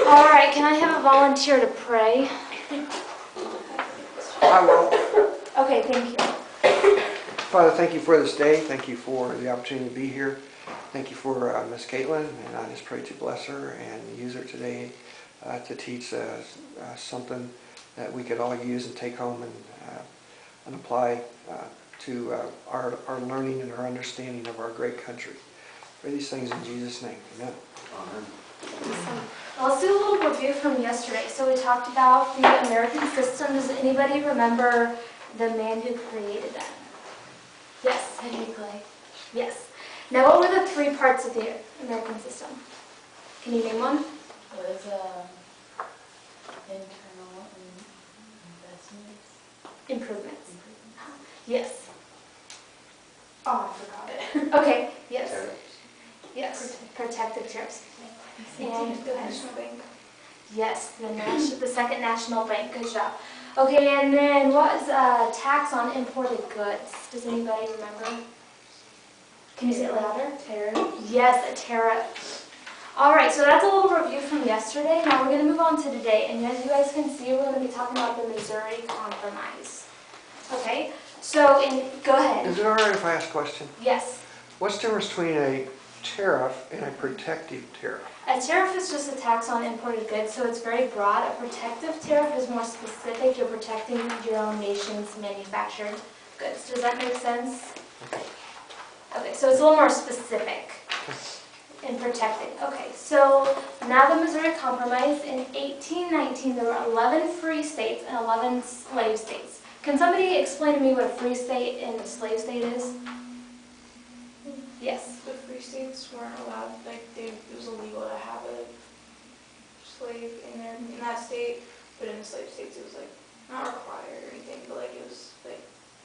All right, can I have a volunteer to pray? I will. Okay, thank you. Father, thank you for this day. Thank you for the opportunity to be here. Thank you for Miss Caitlin, and I just pray to bless her and use her today to teach something that we could all use and take home and apply to our learning and our understanding of our great country. Pray these things in Jesus' name. Amen. Amen. Awesome. Well, let's do a little review from yesterday. So we talked about the American system. Does anybody remember the man who created that? Yes, Henry Clay. Yes. Now, what were the three parts of the American system? Can you name one? It was internal investments. Improvements. Yes. Oh, I forgot it. Okay. Yes. Tariffs. Yes. Protective tariffs. And go ahead. National Bank. Yes, the second national bank. Good job. Okay, and then what is a tax on imported goods? Does anybody remember? Can you say it louder? Tariff. Yes, a tariff. All right, so that's a little review from yesterday. Now we're going to move on to today. And as you guys can see, we're going to be talking about the Missouri Compromise. Okay, so go ahead. Is it all right if I ask a question? Yes. What's the difference between a tariff and a protective tariff? A tariff is just a tax on imported goods, so it's very broad. A protective tariff is more specific. You're protecting your own nation's manufactured goods. Does that make sense? Okay, so it's a little more specific in protecting. Okay, so now the Missouri Compromise. In 1819, there were 11 free states and 11 slave states. Can somebody explain to me what a free state and a slave state is? Yes. The free states weren't allowed, it was illegal to have a slave in that state, but in the slave states it was not required or anything, but it was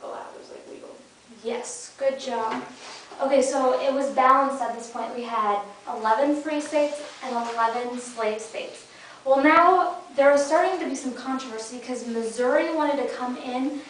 allowed, it was legal. Yes, good job. Okay, so it was balanced at this point. We had 11 free states and 11 slave states. Well, now there was starting to be some controversy because Missouri wanted to come in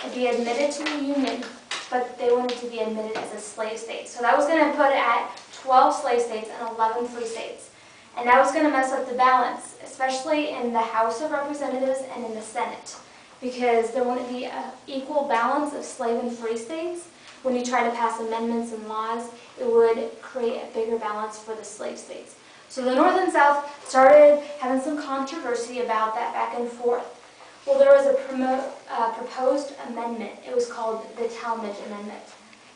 and be admitted to the Union, but they wanted to be admitted as a slave state. So that was going to put it at 12 slave states and 11 free states. And that was going to mess up the balance, especially in the House of Representatives and in the Senate, because there wouldn't be an equal balance of slave and free states. When you try to pass amendments and laws, it would create a bigger balance for the slave states. So the North and South started having some controversy about that back and forth. Well, there was a proposed amendment. It was called the Talmadge Amendment.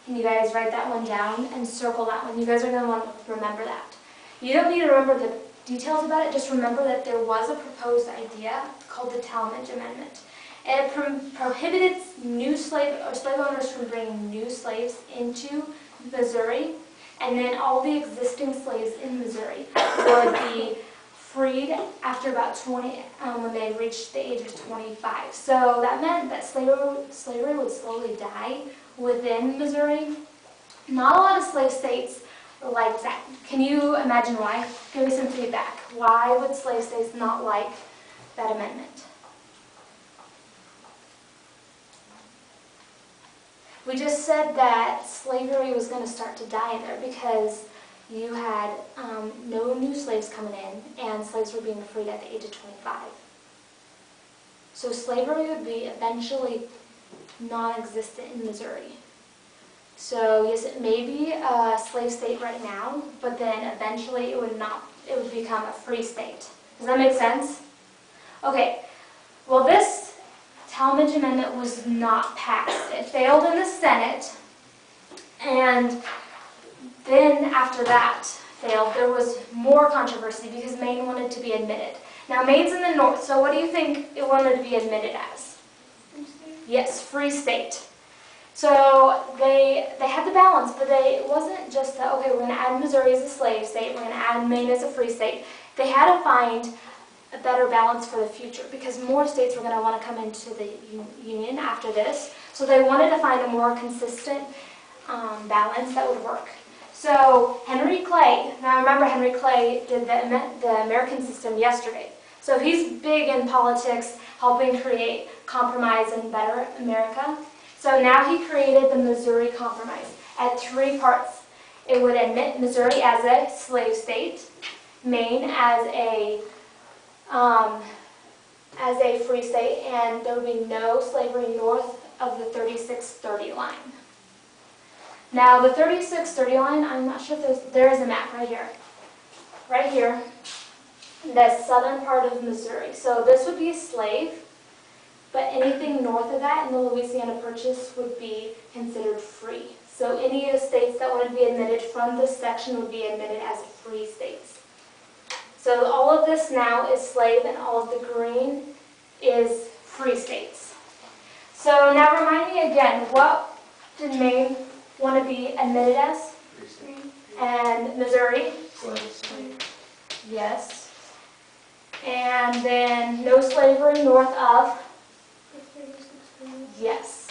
Can you guys write that one down and circle that one? You guys are going to want to remember that. You don't need to remember the details about it. Just remember that there was a proposed idea called the Talmadge Amendment. And it prohibited slave owners from bringing new slaves into Missouri, and then all the existing slaves in Missouri would be freed after about when they reached the age of 25. So that meant that slavery would slowly die within Missouri. Not a lot of slave states liked that. Can you imagine why? Give me some feedback. Why would slave states not like that amendment? We just said that slavery was going to start to die in there because you had no new slaves coming in, and slaves were being freed at the age of 25. So slavery would be eventually non-existent in Missouri. So yes, it may be a slave state right now, but then eventually it would become a free state. Does that make sense? Okay, well this Talmadge Amendment was not passed. It failed in the Senate, and then after that failed, there was more controversy because Maine wanted to be admitted. Now Maine's in the north, so what do you think it wanted to be admitted as? Free state? Yes, free state. So they had the balance, but it wasn't just that, okay, we're going to add Missouri as a slave state, we're going to add Maine as a free state. They had to find a better balance for the future because more states were going to want to come into the Union after this. So they wanted to find a more consistent balance that would work. So Henry Clay, now remember Henry Clay did the American system yesterday. So he's big in politics, helping create compromise and better America. So now he created the Missouri Compromise at 3 parts. It would admit Missouri as a slave state, Maine as a as a free state, and there would be no slavery north of the 3630 line. Now, the 3630 line, I'm not sure if there is a map right here. Right here, the southern part of Missouri. So this would be slave, but anything north of that in the Louisiana Purchase would be considered free. So any of the states that would be admitted from this section would be admitted as free states. So all of this now is slave, and all of the green is free states. So now remind me again, what did Maine want to be admitted as? Free state. And Missouri? Slave. Yes. And then no slavery north of? Yes.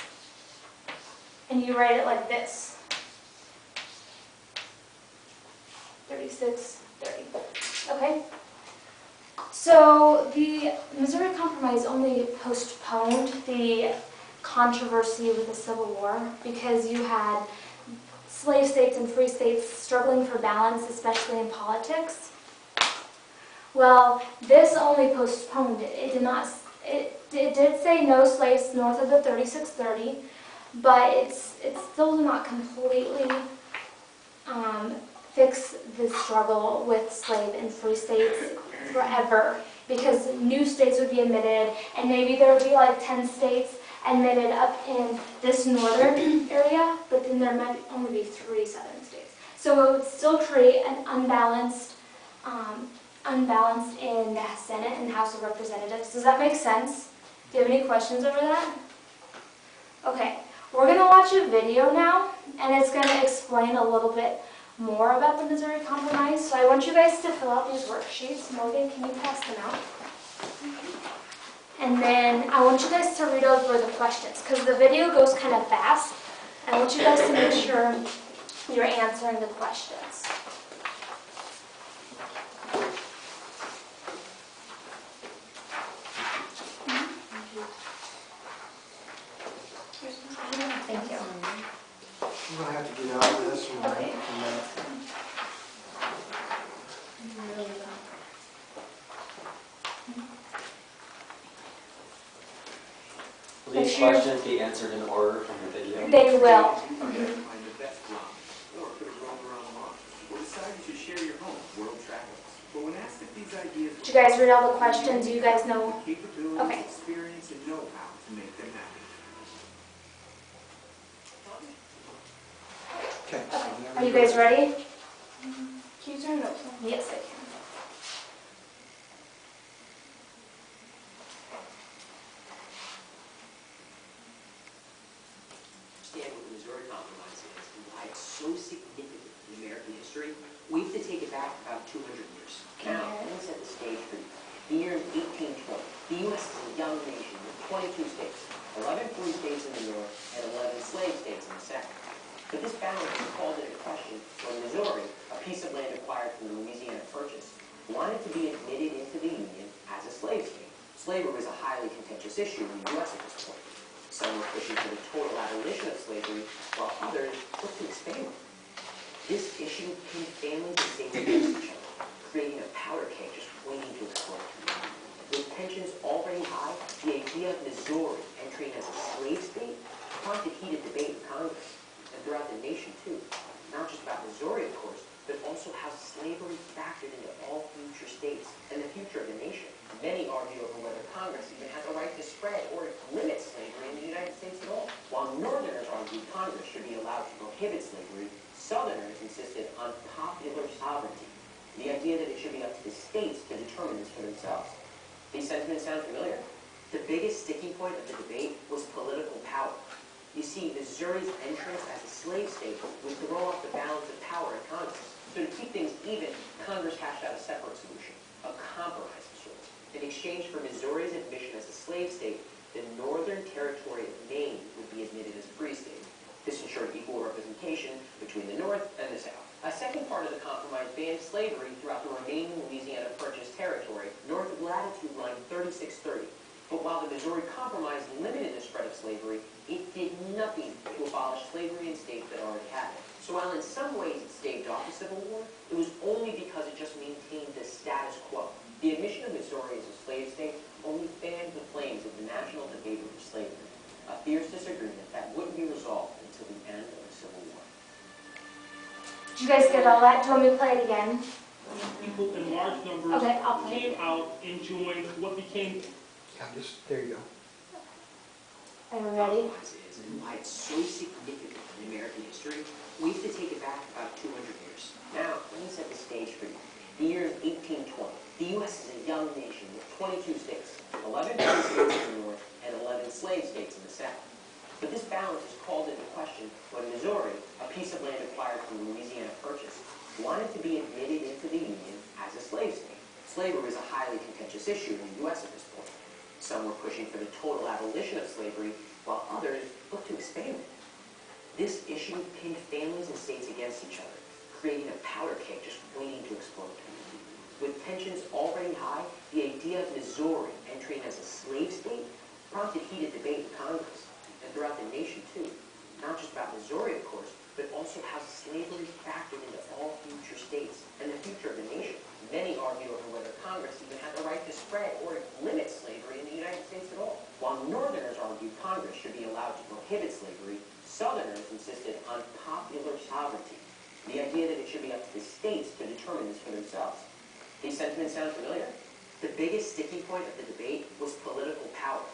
And you write it like this. 3630. Okay? So the Missouri Compromise only postponed the controversy with the Civil War because you had slave states and free states struggling for balance, especially in politics. Well, this only postponed it. It did not. It did say no slaves north of the 3630, but it still did not completely fix the struggle with slave and free states forever, because new states would be admitted, and maybe there would be like 10 states admitted up in this northern area, but then there might only be 3 southern states. So it would still create an unbalanced in the Senate and House of Representatives. Does that make sense? Do you have any questions over that? Okay, we're going to watch a video now, and it's going to explain a little bit more about the Missouri Compromise. So I want you guys to fill out these worksheets. Morgan, can you pass them out? And then I want you guys to read over the questions, because the video goes kind of fast. I want you guys to make sure you're answering the questions. Thank you. I'm gonna have to get out of this one. Okay. Will these questions be answered in order from the video? They will. Okay. Find the best blonde. Or could have roamed around Mars. Or decide you should share your home, world travels. But when asked if these ideas Did you guys read all the questions? Do you guys know? capabilities, Okay. experience, and know-how to make them happen. Okay. Are you guys ready? Can you turn it up some? Yes, I can. Understand what the Missouri Compromise is and why it's so significant in American history, we have to take it back about 200 years. Now, let me set the stage for you. The year 1820. The U.S. is a young nation with 22 states, 11 free states in the north and 11 slave states in the south. But this balance was called into question when Missouri, a piece of land acquired from the Louisiana Purchase, wanted to be admitted into the Union as a slave state. Slavery was a highly contentious issue in the U.S. at this point. Some were pushing for the total abolition of slavery, while others looked to expand it. This issue pinned families and states against each other, creating a powder keg just waiting to explode. With tensions already high, the idea of Missouri entering as a slave state prompted heated debate in Congress and throughout the nation too. Not just about Missouri, of course, but also how slavery factored into all future states and the future of the nation. Many argue over whether Congress even has a right to spread or limit slavery in the United States at all. While Northerners argued Congress should be allowed to prohibit slavery, Southerners insisted on popular sovereignty, the idea that it should be up to the states to determine this for themselves. These sentiments sound familiar? The biggest sticking point of the debate was political power. You see, Missouri's entrance as a slave state would throw off the balance of power in Congress. So to keep things even, Congress hashed out a separate solution, a compromise of sorts. In exchange for Missouri's admission as a slave state, the Northern Territory of Maine would be admitted as a free state. This ensured equal representation between the North and the South. A second part of the compromise banned slavery throughout the remaining Louisiana Purchase territory, north of latitude line 3630. But while the Missouri Compromise limited the spread of slavery, it did nothing to abolish slavery in states that already had it. So while in some ways it staved off the Civil War, it was only because it just maintained the status quo. The admission of Missouri Missouri as a slave state only fanned the flames of the national debate over slavery, a fierce disagreement that wouldn't be resolved until the end of the Civil War. Did you guys get all that? Do you want me to play it again? People in large numbers Okay, I'll play came it. out and joined what became There you go. Are you ready? Is and why it's so significant in American history, we have to take it back about 200 years. Now, let me set the stage for you. The year is 1820. The U.S. is a young nation with 22 states, 11 free states in the north and 11 slave states in the south. But this balance is called into question when Missouri, a piece of land acquired from Louisiana Purchase, wanted to be admitted into the Union as a slave state. Slavery was a highly contentious issue in the U.S. at this point. Some were pushing for the total abolition of slavery, while others looked to expand it. This issue pinned families and states against each other, creating a powder keg just waiting to explode. With tensions already high, the idea of Missouri entering as a slave state prompted heated debate in Congress, and throughout the nation too. Not just about Missouri, of course, but also how slavery factored into all future states and the future of the nation. Many argue over whether Congress even had the right to spread or limit slavery in the United States at all. While Northerners argued Congress should be allowed to prohibit slavery, Southerners insisted on popular sovereignty, the idea that it should be up to the states to determine this for themselves. These sentiments sound familiar? The biggest sticking point of the debate was political power.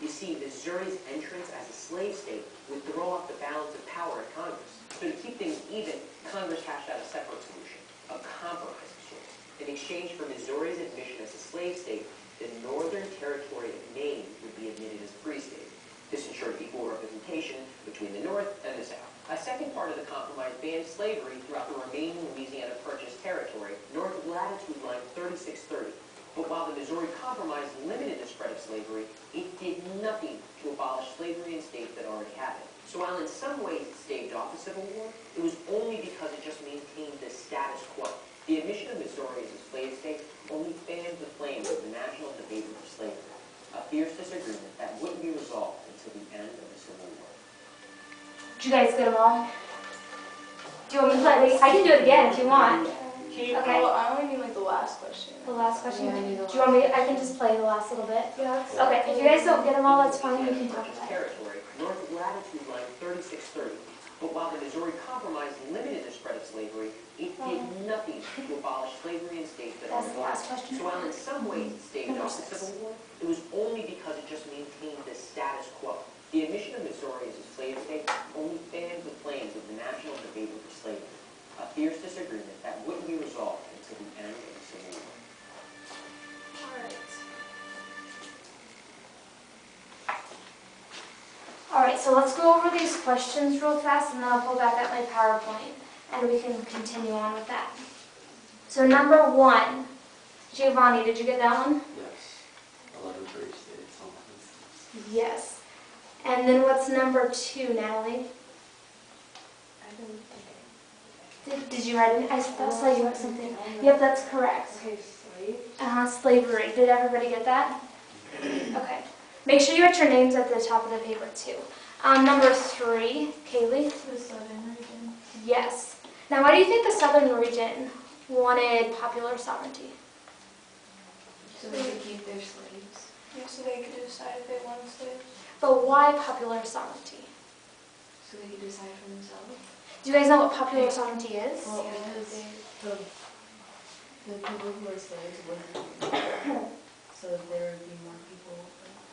You see, Missouri's entrance as a slave state would throw off the balance of power in Congress. So to keep things even, Congress hashed out a separate solution, a compromise of sorts. In exchange for Missouri's admission as a slave state, the Northern Territory of Maine would be admitted as a free state. This ensured equal representation between the North and the South. A second part of the compromise banned slavery throughout the remaining Louisiana Purchase territory, north of latitude line 3630. But while the Missouri Compromise limited the spread of slavery, it did nothing to abolish slavery in states that already had it. So while in some ways it staved off the Civil War, it was only because it just maintained the status quo. The admission of Missouri as a slave state only fanned the flames of the national debate over slavery, a fierce disagreement that wouldn't be resolved until the end of the Civil War. Did you guys get them all? Do you want me to play it? I can do it again if you want. came Okay. Well, I only need like the last question. The last question? Yeah, I need the Do you want me, I can just play the last little bit? Yeah. Okay, if you guys don't get them all, that's fine, we can talk Purchase about it. territory, north of latitude line 3630. But while the Missouri Compromise limited the spread of slavery, it did nothing to abolish slavery in states that That's already the had last it. question. So while in some ways it staved Number off the 6. Civil War, it was only because it just maintained the status quo. The admission of Missouri as a slave state only fanned the flames of the national debate over slavery, a fierce disagreement that wouldn't be resolved until the end of the Civil War. Alright, so let's go over these questions real fast and then I'll pull back up my PowerPoint and we can continue on with that. So number 1, Giovanni, did you get that one? Yes. 11 free states, all instances. Yes. And then what's number 2, Natalie? I don't think Did you write it? I saw you wrote something. Yep, that's correct. Okay, slave. Slavery. Did everybody get that? Okay. Make sure you write your names at the top of the paper too. Number 3, Kaylee? The southern region. Yes. Now, why do you think the southern region wanted popular sovereignty? So they could keep their slaves. Yeah, so they could decide if they wanted slaves. But why popular sovereignty? So they could decide for themselves. Do you guys know what popular sovereignty is? Well, because the people who are slaves wouldn't be free. So there would be more people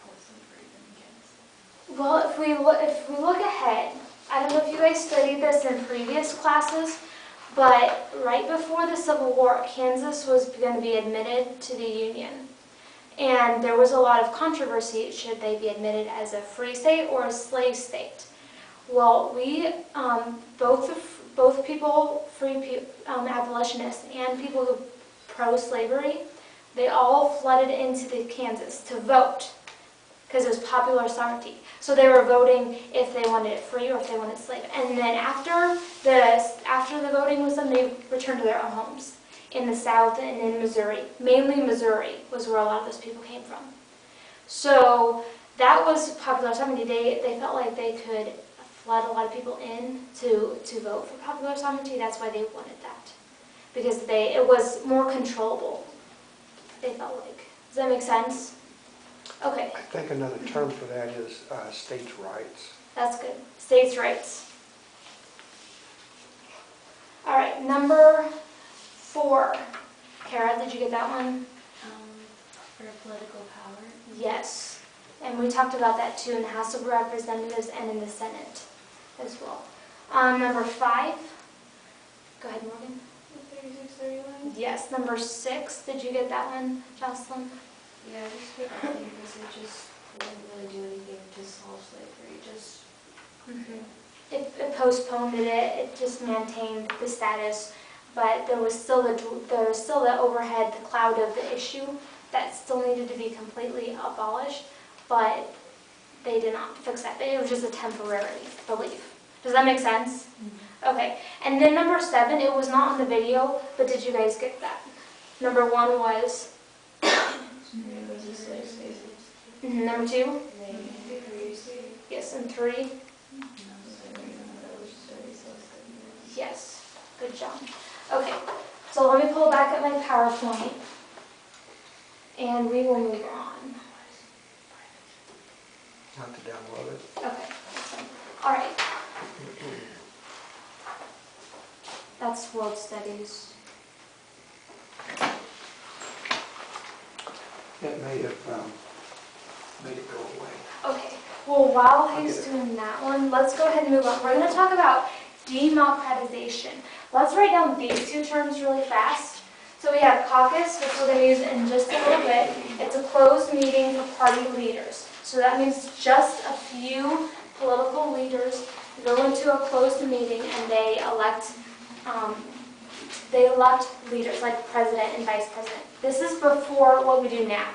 for slavery than against. Well, if we look ahead, I don't know if you guys studied this in previous classes, but right before the Civil War, Kansas was going to be admitted to the Union. And there was a lot of controversy, should they be admitted as a free state or a slave state? Well, both people, abolitionists and people who pro-slavery, they all flooded into the Kansas to vote because it was popular sovereignty. So they were voting if they wanted it free or if they wanted slave. And then after the voting was done, they returned to their own homes in the South and in Missouri. Mainly Missouri was where a lot of those people came from. So that was popular sovereignty. They felt like they could flood a lot of people in to vote for popular sovereignty. That's why they wanted that, because it was more controllable, they felt like. Does that make sense? Okay, I think another term for that is states' rights. that's good. States' rights. All right, number 4. Kara, did you get that one? For political power. Yes. And we talked about that too in the House of Representatives and in the Senate as well. Number 5. Go ahead, Morgan. 3639. Yes. Number 6. Did you get that one, Jocelyn? Yeah, I just picked the thing because it just wouldn't really do anything to solve slavery, just, It postponed it. It just maintained the status, but there was still the overhead, the cloud of the issue that still needed to be completely abolished, but they did not fix that. It was just a temporary relief. Does that make sense? Okay. And then number 7, it was not on the video, but did you guys get that? Number 1 was It was a slave state. number 2. Free state. Yes, and 3. Yes, good job. Okay, so let me pull back up my PowerPoint, and we will move on. Not to download it. Okay, all right. That's World Studies. It may have made it go away. Okay, well, while I'll he's get it. doing that one, let's go ahead and move on. We're going to talk about democratization. Let's write down these 2 terms really fast. So we have caucus, which we're going to use in just a little bit. It's a closed meeting for party leaders. So that means just a few political leaders go into a closed meeting and they elect leaders like president and vice president. This is before what we do now.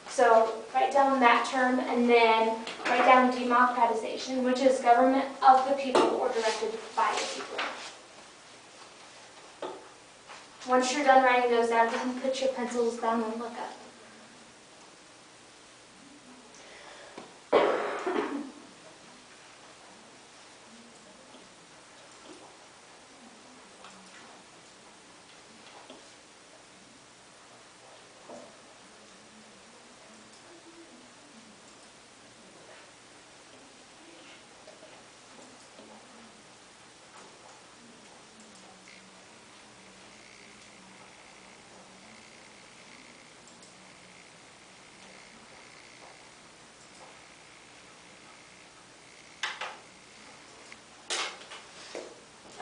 So write down that term and then write down democratization, which is government of the people or directed by the people. Once you're done writing those down, then put your pencils down and look up.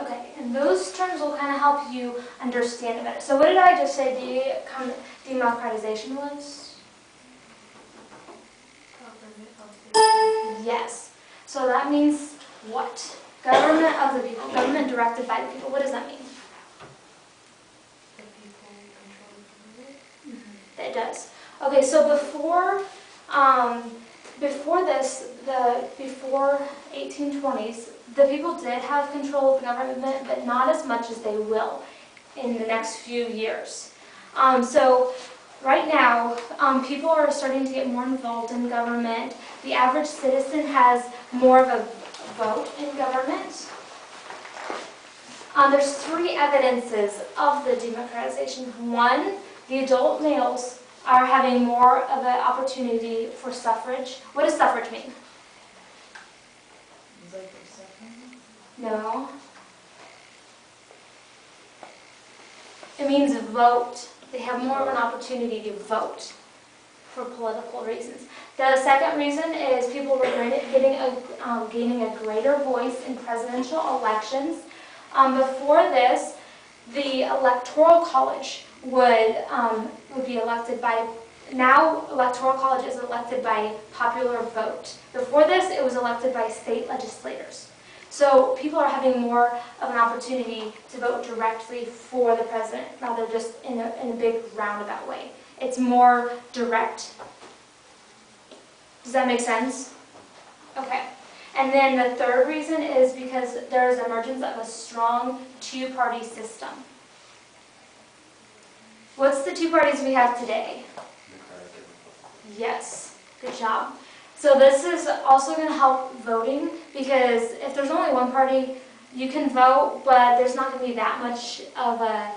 Okay, and those terms will kind of help you understand it better. So what did I just say democratization was? government of the people. Yes. So that means what? Government of the people, government directed by the people. What does that mean? The people control the government. It does. Okay, so before before 1820s, the people did have control of the government, but not as much as they will in the next few years. So right now, people are starting to get more involved in government. The average citizen has more of a vote in government. There's 3 evidences of the democratization. 1, the adult males are having more of an opportunity for suffrage. What does suffrage mean? It's like their second. No. It means vote. They have more of an opportunity to vote for political reasons. The second reason is people were gaining a greater voice in presidential elections. Before this, the electoral college would be elected by. Now, electoral college is elected by popular vote. Before this, it was elected by state legislators. So people are having more of an opportunity to vote directly for the president, rather just in a big roundabout way. It's more direct. Does that make sense? Okay. And then the third reason is because there is emergence of a strong 2-party system. What's the 2 parties we have today? Yes, good job. So this is also going to help voting, because if there's only one party, you can vote, but there's not going to be that much of a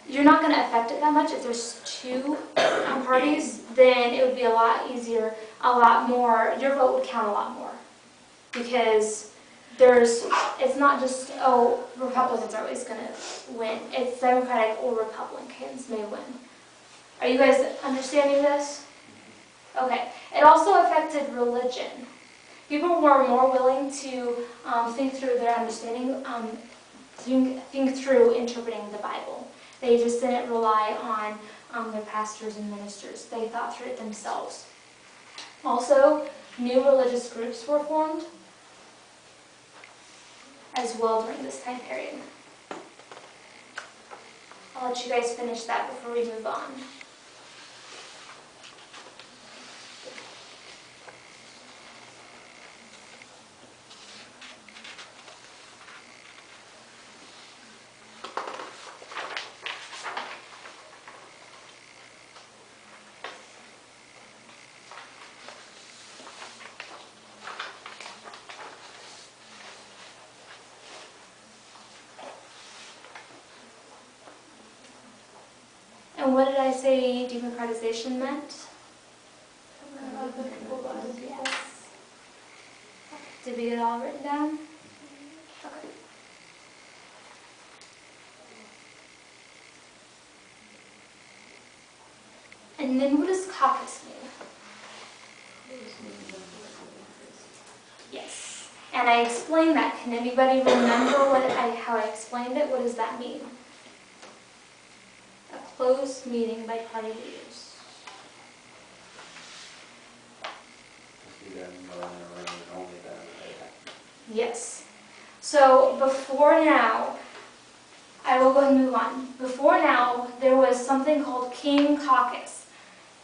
you're not going to affect it that much. If there's two parties, then it would be a lot easier, a lot more, your vote would count a lot more. Because it's not just, oh, Republicans are always going to win. It's Democratic or Republicans may win. Are you guys understanding this? Okay. It also affected religion. People were more willing to think through their understanding, think through interpreting the Bible. They just didn't rely on their pastors and ministers. They thought through it themselves. Also, new religious groups were formed as well during this time period. I'll let you guys finish that before we move on. And what did I say democratization meant? The people by the people. Yes. Did we get it all written down? Okay. And then what does caucus mean? Yes. And I explained that. Can anybody remember how I explained it? What does that mean? A closed meeting by party leaders. Yes. So before now, I will go ahead and move on. Before now, there was something called King Caucus.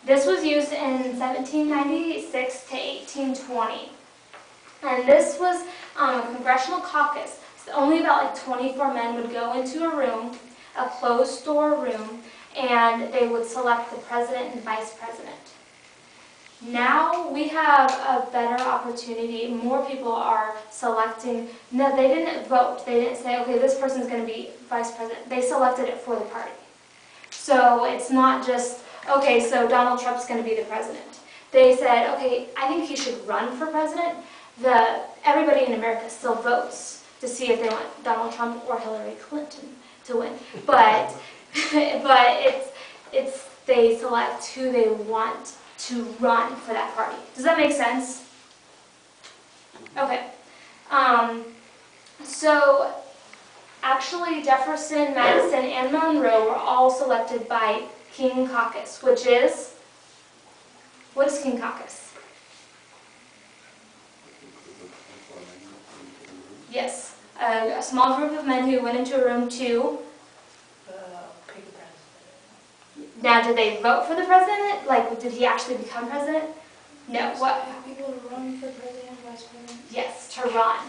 This was used in 1796 to 1820. And this was a congressional caucus. So only about like 24 men would go into a room, a closed door room, and they would select the president and vice president. Now we have a better opportunity. More people are selecting. No, they didn't vote. They didn't say, okay, this person's going to be vice president. They selected it for the party. So it's not just, okay, so Donald Trump's going to be the president. They said, okay, I think he should run for president. Everybody in America still votes to see if they want Donald Trump or Hillary Clinton to win. But they select who they want to run for that party. Does that make sense? Okay. So actually Jefferson, Madison, and Monroe were all selected by King Caucus, which is, what is King Caucus? Yes, a small group of men who went into a room to. Pick a president. Now, did they vote for the president? Like, did he actually become president? No. What? People to run for president, vice president. Yes, to run.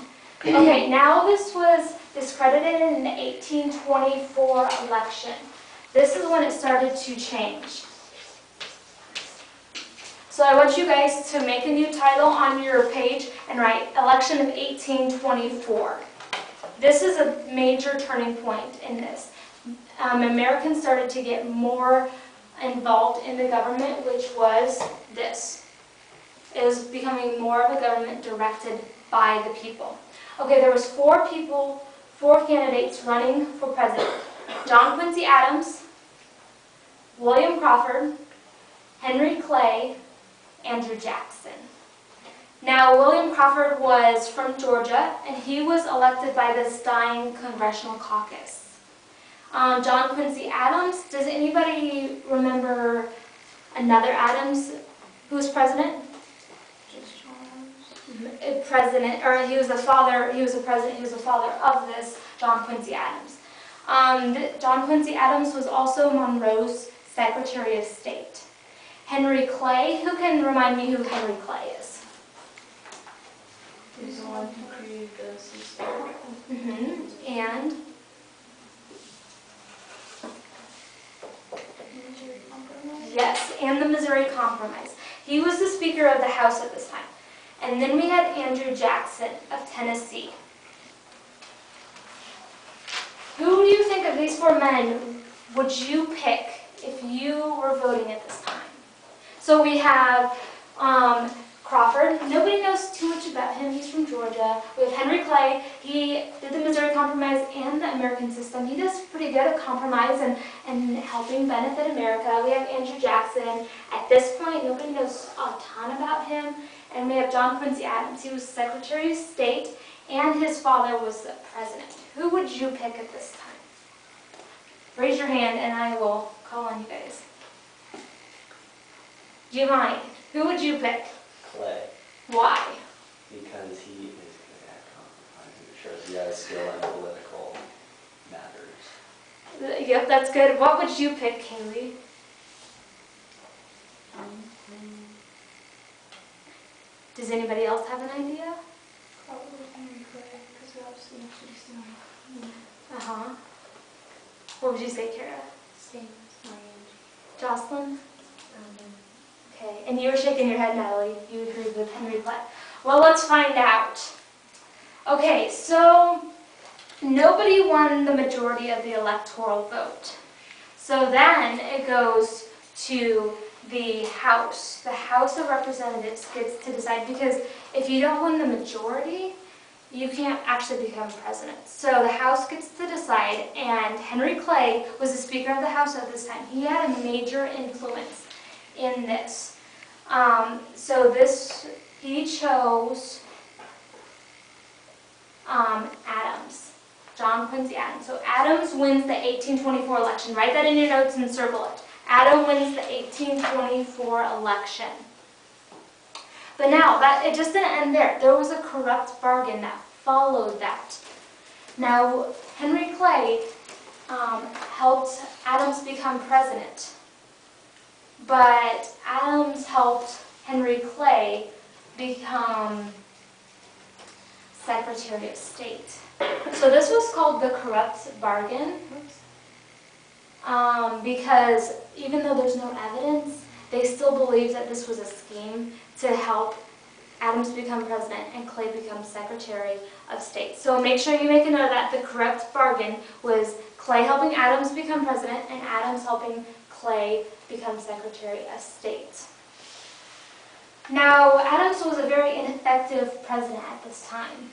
Okay, now this was discredited in the 1824 election. This is when it started to change. So I want you guys to make a new title on your page and write Election of 1824. This is a major turning point in this. Americans started to get more involved in the government, which was this. It was becoming more of a government directed by the people. Okay, there was four candidates running for president. John Quincy Adams, William Crawford, Henry Clay, Andrew Jackson. Now, William Crawford was from Georgia, and he was elected by this dying congressional caucus. John Quincy Adams, does anybody remember another Adams who was president? He was the father of this John Quincy Adams. John Quincy Adams was also Monroe's Secretary of State. Henry Clay, who can remind me who Henry Clay is? He's the one who created the system. And? Yes, and the Missouri Compromise. He was the Speaker of the House at this time. And then we had Andrew Jackson of Tennessee. Who do you think of these four men would you pick if you were voting at this time? So we have Crawford. Nobody knows too much about him. He's from Georgia. We have Henry Clay. He did the Missouri Compromise and the American system. He does pretty good at compromise and helping benefit America. We have Andrew Jackson. At this point, nobody knows a ton about him. And we have John Quincy Adams. He was Secretary of State, and his father was the president. Who would you pick at this time? Raise your hand, and I will call on you guys. Giovanni, who would you pick? Clay, Why? because he is good at compromising. It shows he has skill in political matters. Yep, that's good. What would you pick, Kaylee? Does anybody else have an idea? Probably Henry Clay, because we obviously know what he's doing. Uh-huh. What would you say, Kara? Same as Jocelyn? Okay, and you were shaking your head, Natalie. You agreed with Henry Clay. Well, let's find out. Okay, so nobody won the majority of the electoral vote. So then it goes to the House. The House of Representatives gets to decide, because if you don't win the majority, you can't actually become president. So the House gets to decide, and Henry Clay was the Speaker of the House at this time. He had a major influence in this. He chose Adams, John Quincy Adams. So Adams wins the 1824 election. Write that in your notes and circle it. Adam wins the 1824 election. But now, it just didn't end there. There was a corrupt bargain that followed that. Now, Henry Clay helped Adams become president. But Adams helped Henry Clay become Secretary of State. So this was called the corrupt bargain, because even though there's no evidence, they still believe that this was a scheme to help Adams become president and Clay become Secretary of State. So make sure you make a note of that. The corrupt bargain was Clay helping Adams become president and Adams helping Clay become Secretary of State. Now, Adams was a very ineffective president at this time.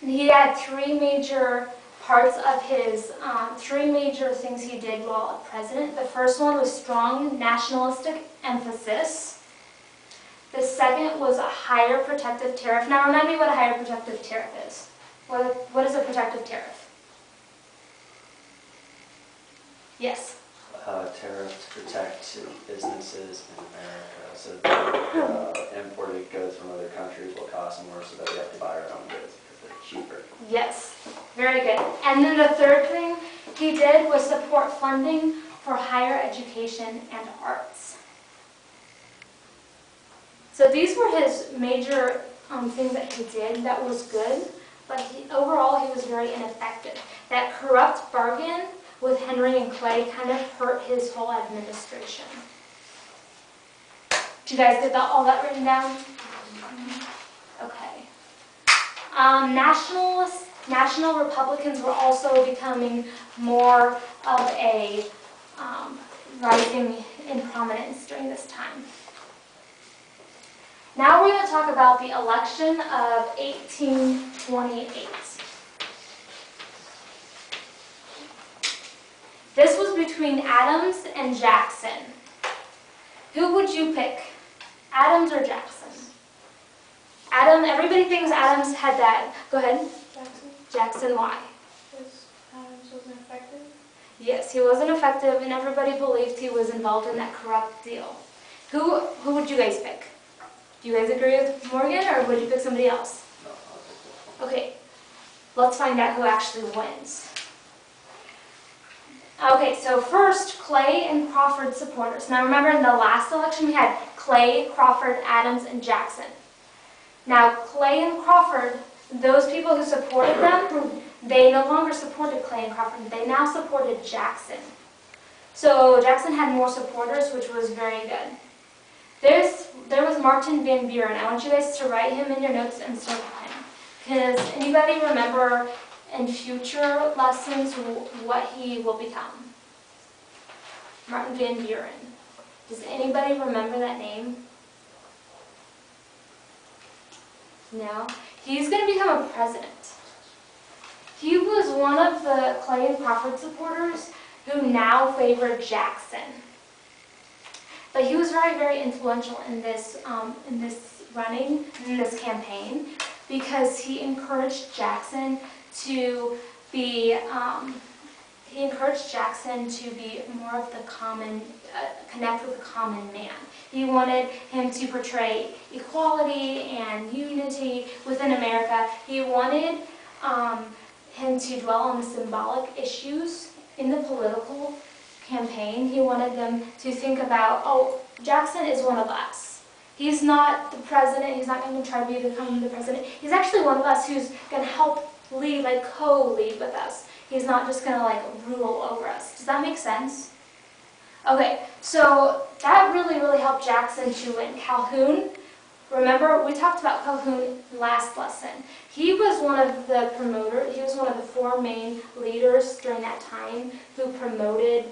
He had three major parts of his, three major things he did while president. The first one was strong nationalistic emphasis. The second was a higher protective tariff. Now remind me what a higher protective tariff is. What is a protective tariff? Yes? Tariffs protect businesses in America, so that imported goods from other countries will cost more, so that we have to buy our own goods because they're cheaper. Yes, very good. And then the third thing he did was support funding for higher education and arts. So these were his major things that he did that was good, but overall he was very ineffective. That corrupt bargain with Henry and Clay kind of hurt his whole administration. Did you guys get all that written down? Okay. National Republicans were also becoming more of a rising in prominence during this time. Now we're going to talk about the election of 1828. This was between Adams and Jackson. Who would you pick? Adams or Jackson? Everybody thinks Adams had that. Go ahead. Jackson, Jackson, why? because Adams wasn't effective. Yes, he wasn't effective, and everybody believed he was involved in that corrupt deal. Who would you guys pick? Do you guys agree with Morgan, or would you pick somebody else? No, I'll take this one. Okay, let's find out who actually wins. Okay, so first, Clay and Crawford supporters. Now remember, in the last election we had Clay, Crawford, Adams, and Jackson. Now Clay and Crawford, those people who supported them, they no longer supported Clay and Crawford. They now supported Jackson. So Jackson had more supporters, which was very good. There was Martin Van Buren. I want you guys to write him in your notes and circle him. Because anybody remember in future lessons what he will become? Martin Van Buren. Does anybody remember that name? No? He's going to become a president. He was one of the Clay and Crawford supporters who now favored Jackson. But he was very, very influential in this running, in this campaign, because he encouraged Jackson to be more of the common, connect with the common man. He wanted him to portray equality and unity within America. He wanted him to dwell on the symbolic issues in the political campaign. He wanted them to think about, oh, Jackson is one of us. He's not the president. He's not going to try to become the president. He's actually one of us who's going to help lead, like co-lead with us. He's not just going to like rule over us. Does that make sense? Okay, so that really, really helped Jackson to win. Calhoun, remember we talked about Calhoun last lesson. He was one of the promoters, he was one of the 4 main leaders during that time who promoted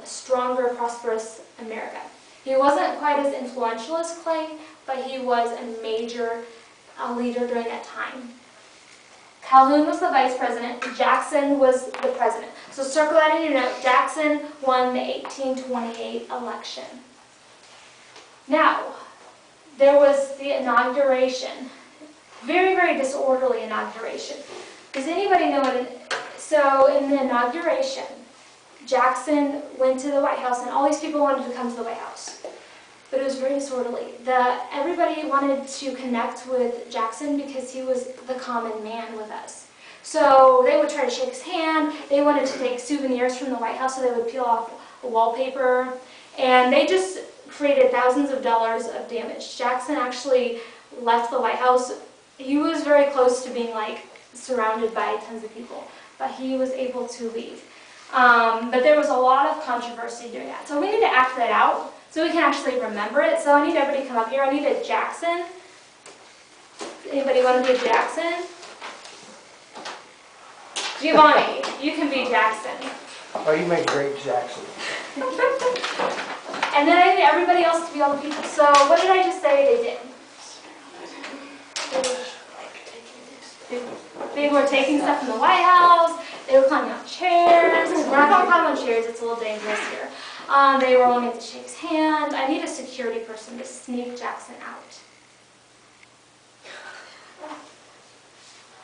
stronger, prosperous America. He wasn't quite as influential as Clay, but he was a major leader during that time. Calhoun was the vice president, Jackson was the president. So circle that in your note, Jackson won the 1828 election. Now, there was the inauguration. Very, very disorderly inauguration. Does anybody know what so in the inauguration, Jackson went to the White House and all these people wanted to come to the White House. But it was very disorderly. Everybody wanted to connect with Jackson because he was the common man with us. So they would try to shake his hand. They wanted to take souvenirs from the White House, so they would peel off wallpaper. And they just created thousands of dollars of damage. Jackson actually left the White House. He was very close to being like surrounded by tons of people, but he was able to leave. But there was a lot of controversy during that. So we need to act that out so we can actually remember it. So I need everybody to come up here. I need a Jackson. Anybody want to be a Jackson? Giovanni, you can be Jackson. Oh, you make great Jackson. And then I need everybody else to be all the people. So what did I just say they did? They were taking stuff from the White House. They were climbing on chairs. We're not going to climb on chairs. It's a little dangerous here. They were wanting to shake his hand. I need a security person to sneak Jackson out.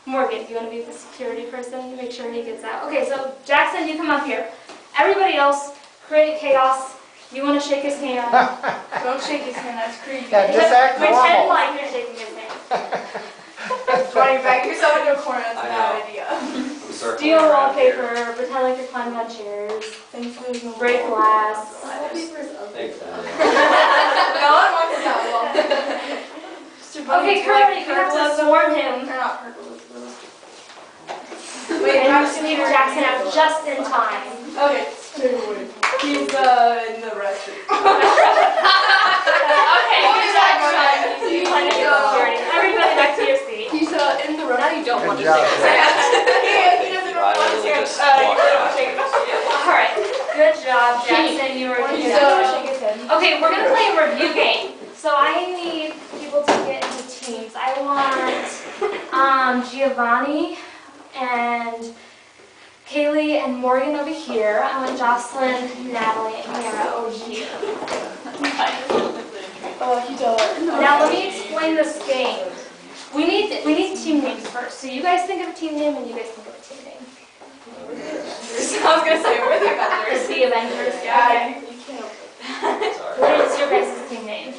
Morgan, do you want to be the security person? Make sure he gets out. Okay, so Jackson, you come up here. Everybody else, create chaos. You want to shake his hand. Don't shake his hand, that's creepy. Yeah, just act Pretend normal. like you're shaking his hand. Running back yourself into a corner, that's a I bad know. idea. I'm circling Steal around here. wallpaper, pretend like you're climbing on chairs, Thankfully, there's no break wall. glass. Wallpaper's ugly. Thanks, man. No one wants that wall. Okay, Curly, you have to swarm him. Or not purple, it's little. And you sneak Jackson out just in time. Okay. He's in the restroom. Okay, good job, Jackson. You plenty of security. Everybody back to your seat. He's in the restroom. Now you don't Good want to job, shake his Jackson. hand. He doesn't I want literally to just walked out. shake his hand. All right, good job, Jackson. You were He's good. shake his hand. Okay, we're gonna play a review game. So I need people to get into teams. I want Giovanni and Kaylee and Morgan over here. I want Jocelyn, Natalie, and Hannah over here. Now let me explain this game. We need team names first. So you guys think of a team name and you guys think of a team name. I was gonna say, we're the Avengers. It's the Avengers. Yeah, Okay. you can't. Sorry. What is your guys' team name?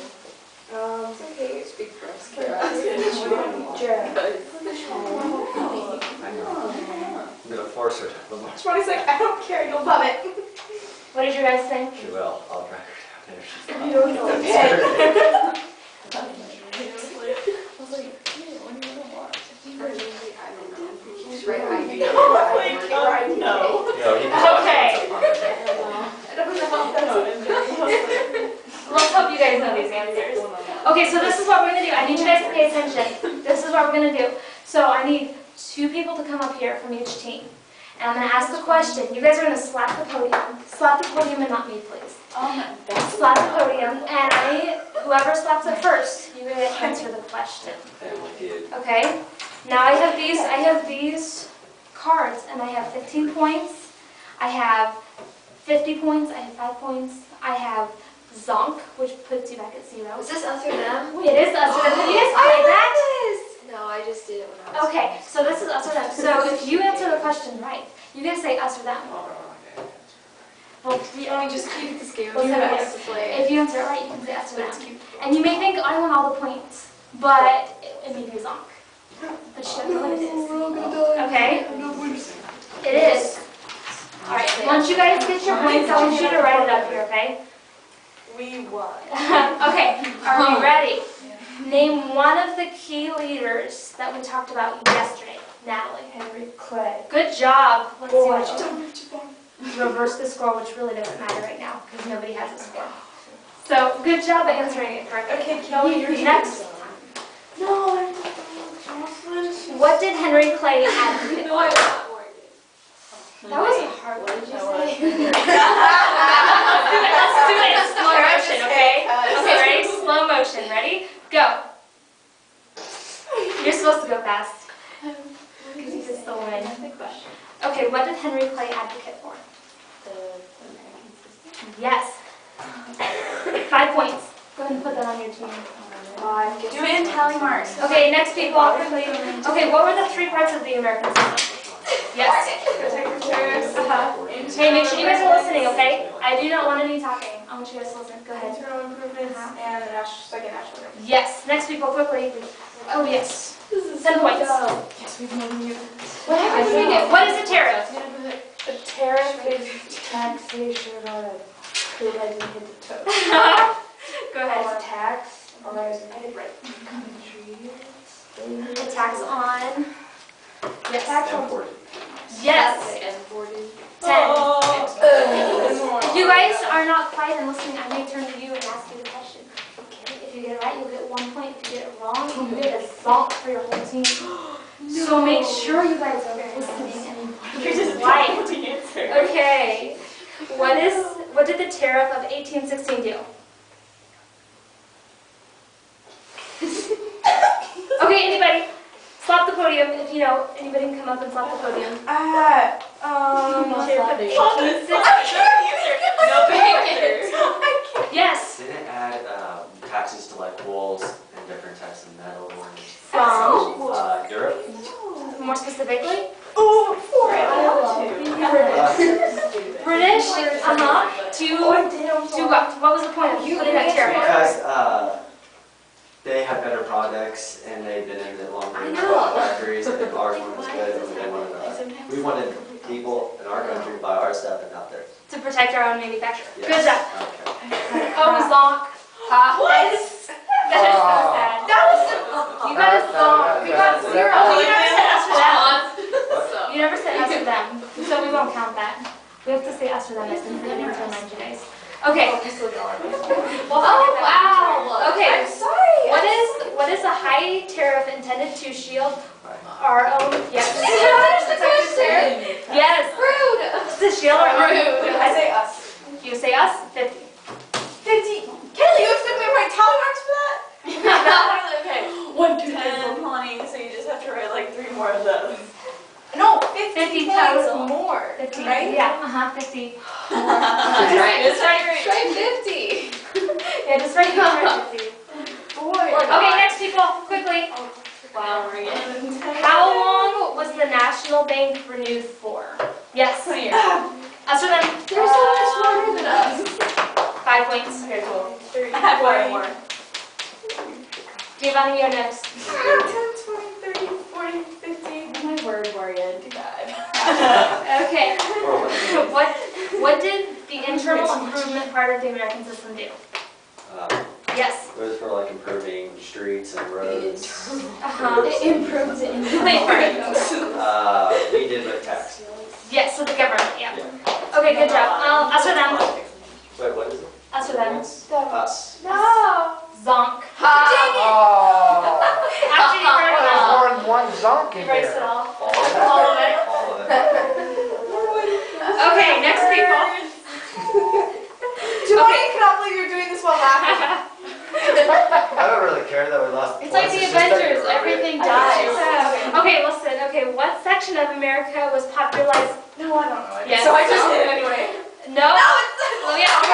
It's okay, speak for us, I'm gonna force her to the most. Shmoney's like, I don't care, you'll love it. What did you guys think? She will. I'll drag her down there. She's not. You don't know. Okay. She's right, I do. No, he can talk Okay. once upon a time. Let's hope you guys know these answers. Okay, so this is what we're going to do. I need you guys to pay attention. This is what we're going to do. So I need 2 people to come up here from each team. And I'm going to ask the question. You guys are going to slap the podium. Slap the podium and not me, please. Oh my God. Slap the podium, and whoever slaps it first, you get to answer the question. Family Feud. Okay? Now I have these cards, and I have 15 points. I have 50 points. I have 5 points. I have zonk, which puts you back at 0. Is this us or them? It is us or them. Have you guys played that? No, I just did it when I was Okay, so this is us or them. So if you answer the question right, you get to say us or them. Well, just keep this game. Well, You so have yes. to play. If you answer it right, you can say us or them. And you may think I want all the points, but it may be a zonk. But you don't know what it is. Okay? It is. Alright, once you guys get your points, I want you to write it up here, okay? We won. Okay, are we ready? Name one of the key leaders that we talked about yesterday. Natalie. Henry Clay. Good job. Let's see what you reverse the score, which really doesn't matter right now because nobody has a score. So good job at answering it correctly. Okay, Kelly, you're Next. No, I'm Jocelyn. What did Henry Clay advocate? No, I'm not Morgan. That was a hard one. What did you say? Let's do it in slow motion, okay? Okay, ready? Slow motion. Ready? Go. You're supposed to go fast. Because you can still win. Okay, what did Henry Clay advocate for? The American system. Yes. 5 points. Go ahead and put that on your team. Do it in tally marks. Okay, next people. Okay, what were the 3 parts of the American system? Yes. Hey, make sure you guys are listening, okay? I do not want any talking. I want you guys to listen. Go ahead. Internal improvements and the second national improvement. Yes. Next people, quickly. Oh, yes. 10 points. Yes, we've known you. What is a tariff? A tariff is taxation on a food that didn't hit the toe. Go ahead. Tax on I did right. countries. A tax on. Yes. Tax on Imported. Yes. imported. 10. If you guys are not quiet and listening, I may turn to you and ask you the question. If you get it right, you'll get 1 point. If you get it wrong, you get a salt for your whole team. So make sure you guys are listening and you're just quiet. Okay. What did the tariff of 1816 do? Okay, anybody? Slap the podium. If you know, anybody can come up and slap the podium. Yes. Didn't it add taxes to like wolves and different types of metal From Europe? more specifically, Because British. To what? What was the point of putting that tariff? they had better products and they've been in it longer I in know. factories and ours one was good and we wanted people in our country to buy our stuff and not theirs. To protect our own manufacturer. Yes. Good job. Okay. Oh, zonk. That is so sad. You got a zonk. You got 0. You never said us for them. You never said us for them, so we won't count that. We have to say us for them as soon as I need to remind you guys. Okay. Oh, wow. Okay. I'm sorry. What is a high tariff intended to shield our own? Yes. Yes. Rude. To shield our own. I say us. You say us? 50. 50. Kelly, you expect me to write tally marks for that? Okay. 1, 2, 3, 4, 20. So you just have to write like 3 more of those. No, 50 50 points total. more. 50. Right? Yeah. 50. Just write 50. Yeah, just write down 50. Okay, next people, quickly. Wow, Maria. How long was the National Bank renewed for? Yes. 20 years. Us or them? They're so much smarter than us. 5 points. Okay, cool. 30, I have 40 more. Giovanni, you're next. 10, 20, 30, 40, 50. My word, Morgan. Too bad. Okay. What did the internal improvement part of the American system do? Yes. It was for like improving streets and roads. It improves it. Wait for it. We did with tax. Yes, with the government, yeah. Okay, good job. Us or them? Wait, what is it? Us or them? Us. No. Zonk. Oh, After you heard it all. there's more than one zonk in You erased it there. all. All of it? All of it. All of it. Okay, next people. Joanne, I cannot believe you're doing this while laughing. I don't really care that we lost. It's like the Avengers, everything dies. Okay, listen. Okay, what section of America was popularized? No, I don't know it. Yes. So I just did it anyway. No. No, it's Let me ask you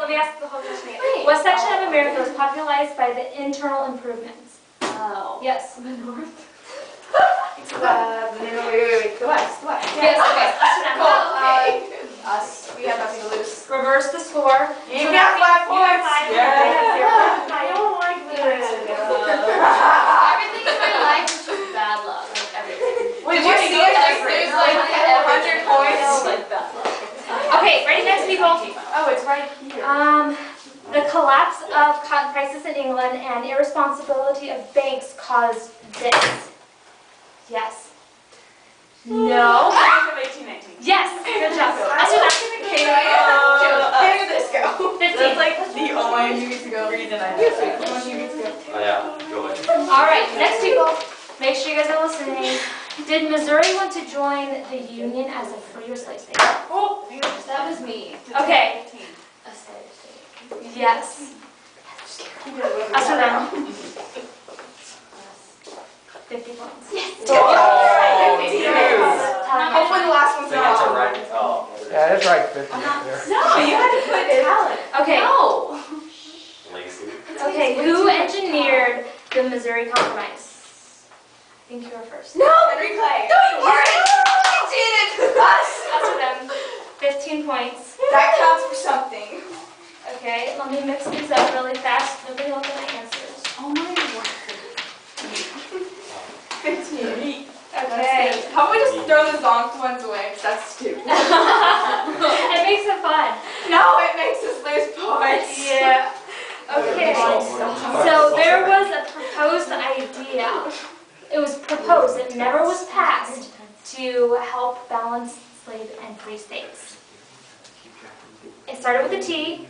let me ask the whole question again. What section of America was popularized by the internal improvements? Oh. Yes. The north. Wait. The west. Yes. Okay. Cool. Us. We have nothing to lose. Reverse the score. You got 5 points. Yeah. I don't like this. Everything in my life is just bad luck. Like everything. Did you see it? There's like 100 points. Like bad luck. Okay. Ready, next people. Oh, it's right here. The collapse of cotton prices in England and irresponsibility of banks caused this. Yes. No. Of 1819. Yes. Good job. How did this go? 15. That's like the only reason I know that. Oh yeah, go ahead. All right, next people. Make sure you guys are listening. Did Missouri want to join the Union as a free or slave state? Oh, That was me. Okay. A slave state. Yes. Us or them? 50 points. Hopefully the last one's I think it's a not. right. Oh. Yeah, that's right, 50 up there. No, you had to put talent. Okay. No. Lazy. Okay, who engineered the Missouri Compromise? I think you were first. No. Henry Clay. No, you weren't. You did it. Us. Us or them? 15 points. That counts for something. Okay, let me mix these up really fast. Nobody look at my answers. Oh my word. 15. Okay. How about we just throw the zonked ones away? 'Cause that's stupid. It makes it fun. No, it makes us lose points. Yeah. Okay. So there was a proposed idea. It was proposed, it never was passed, to help balance slave and free states. It started with a T.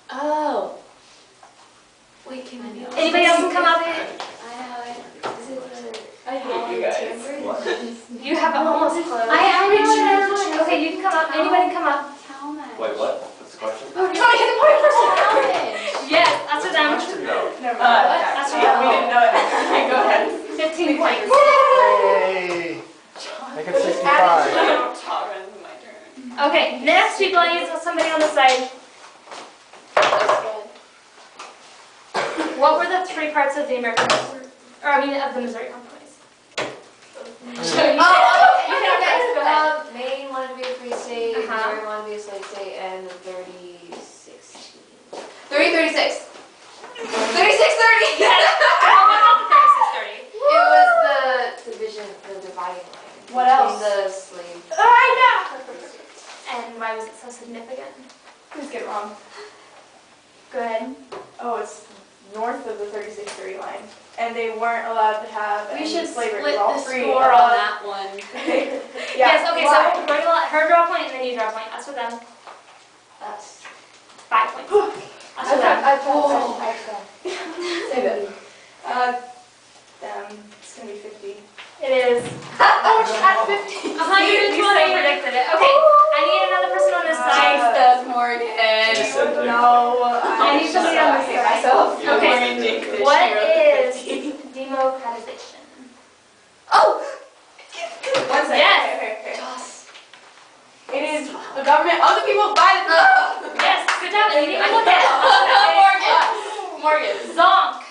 Oh. Wait, can I know? Anybody else can come up? I know it. Is it the... I hate you guys. What? You have it almost closed. I know. Okay, you can come up. Anybody can come up. How much? Wait, what? What's the question? Oh, you want to hit the point first? How much? Yes, that's for them. Question though. Never mind. That's We didn't know it. Okay, go ahead. 15 points. Hey! Make it 65. Okay, next people, I need somebody on the side. What were the 3 parts of the American, of the Missouri Compromise? You can go ahead. Maine wanted to be a free state, Uh-huh. Missouri wanted to be a slave state, and 30-36. 36-30! How about the 3630? It was the division, the dividing line. What between else? the slave. And why was it so significant? Please get it wrong. Go ahead. Oh, it's north of the 36-30 line. And they weren't allowed to have We any should slavery. split It was all the free. score on that one. Yes, okay, why? so we're gonna let her draw a point and then you draw a point. That's for them. That's... 5 points. That's for them. Say that. It's gonna be 50. It is Oh, it's at 50. 120. You so predicted it. Okay, I need another person on this side. Jinx Morgan. Jason. No, I need somebody on this side. myself. Okay. Morgan jinxed it. What She wrote is 50. democratization? Oh! One second. Yes. Okay. It is the government of the people by the people. Yes, good job. And you didn't even look at it. Morgan. Zonk.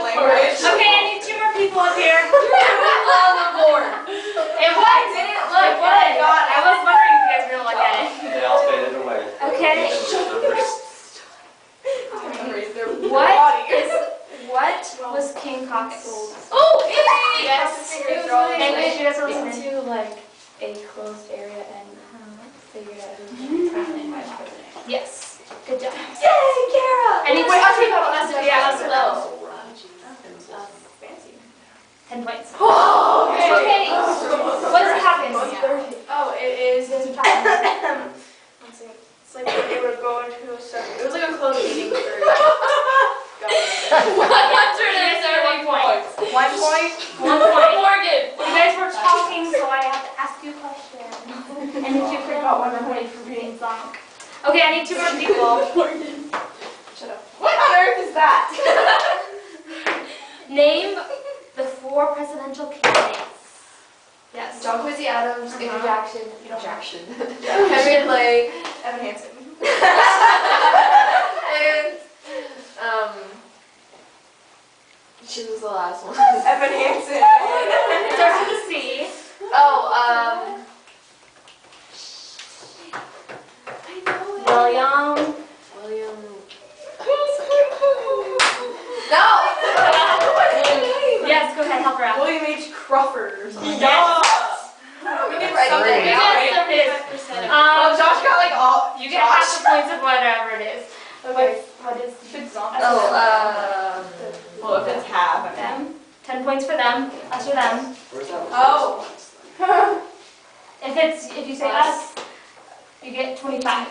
Language. Okay, I need 2 more people up here. On the board. It was. Didn't look. It was. I was wondering if you guys were gonna look at it. They all faded away. Okay. What was King Caucus? Oh, Yes. And you guys are listening. Into like a closed area and figured out who was president and vice president. Yes. Good job. Yay, Kara! I need Wait, to I'll take that one. Yeah, that's Oh. Fancy. 10 points. Oh, Okay. What's Caucus? Oh, it is. Let's see. It's like they were going to a separate. It was like a closed meeting for 130 points. 1 point? 1 point. Morgan. You guys were talking, so I have to ask you a question. And if you forgot 1 point for reading Zonk. Okay, I need 2 more people. Morgan. Shut up. What on earth is that? Name the 4 presidential candidates. Yes. John Quincy Adams, Andrew Jackson, Jackson. Henry Clay, Evan Hansen. and she was the last one. Evan Hansen. Starts with a C. Oh, William. William. No! Yes, go ahead, help her out. William H. Crawford or something. Yes. We can write something You down. guys are his. Oh, Josh got like all. You get half the points of whatever it is. Okay. What is It's not. Oh, Well, if it's half, I mean. them? 10 points for them. Us or them. Where's that? Oh. If you say us, you get 25.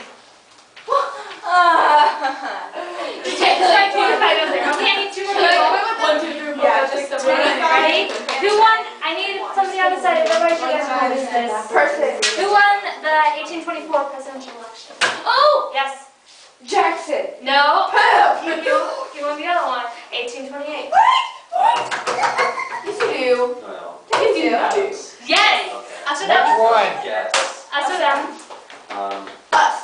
Okay, so I 25 over there. Okay, I need 2 more people. Yeah, just the Ready? Who won? I need somebody on the side. Otherwise, you guys will miss this. Perfect. Who won the 1824 presidential election? Oh! Yes. Jackson. No. Pep. You won the other one. 1828. Yes, you do. No. Yes, you do. Yes. Okay. Us or them? Which one? Guess. Us or them? Us.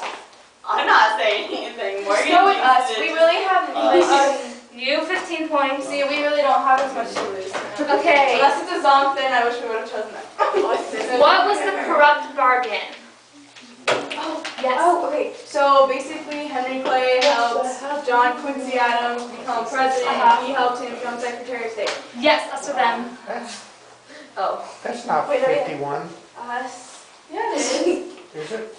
I'm not saying anything. Morgan. Go with us. We really have. You 15 points. See, we really don't have as much to lose. Okay. Unless it's a zonk, then I wish we would have chosen that. What was the corrupt bargain? Yes. Oh, okay. So basically, Henry Clay helped John Quincy Adams become president. He helped him become Secretary of State. Yes, us or them? That's not Wait, no, yeah. 51, Us. Yeah, it is. is it?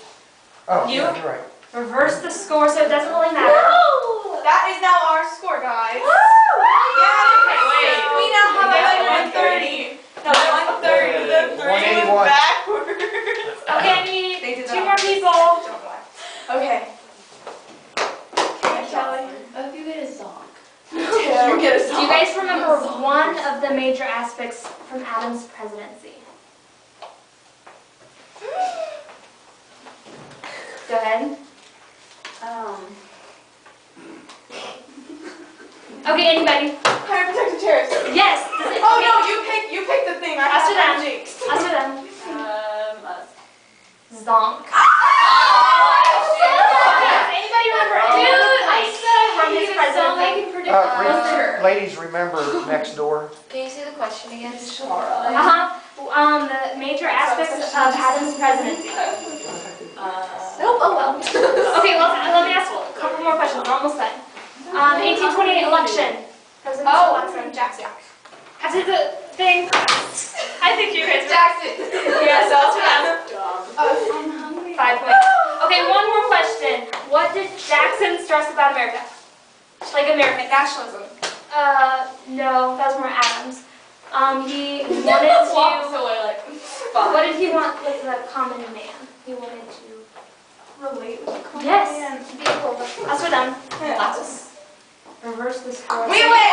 Oh, You? yeah, you're right. Reverse the score so it doesn't really matter. No! That is now our score, guys. Woo! Yeah, Wait. we now have 130. No, 130. The 3 181. was backwards. Okay, I need They did 2 not. more people. Don't lie. Okay. Kelly. What if you get a zonk? You get a Do you guys remember one of the major aspects from Adams' presidency? Go ahead. Okay, anybody? Higher protected terrorist. Yes. Oh no, you pick the thing. I Us or have them? jinxed. Us or them? Us. Zonk. Anybody remember from his presidency? Ladies, remember next door. Can you say the question again? The major aspects of Adams' presidency. Nope, oh well. Okay, well, let me ask a couple more questions. We're almost done. 1828 election. Presidential election. Jackson. After the thing, I think you guys. Jackson. Yes, that's right. I'm hungry. 5 points. Okay, one more question. What did Jackson stress about America? Like American nationalism? No, that was more Adams. He wanted to. away like. What did he want with the common man? He wanted to. Relate with the common Yes. man. Be equal. Us or them? Us. Reverse the score. We win!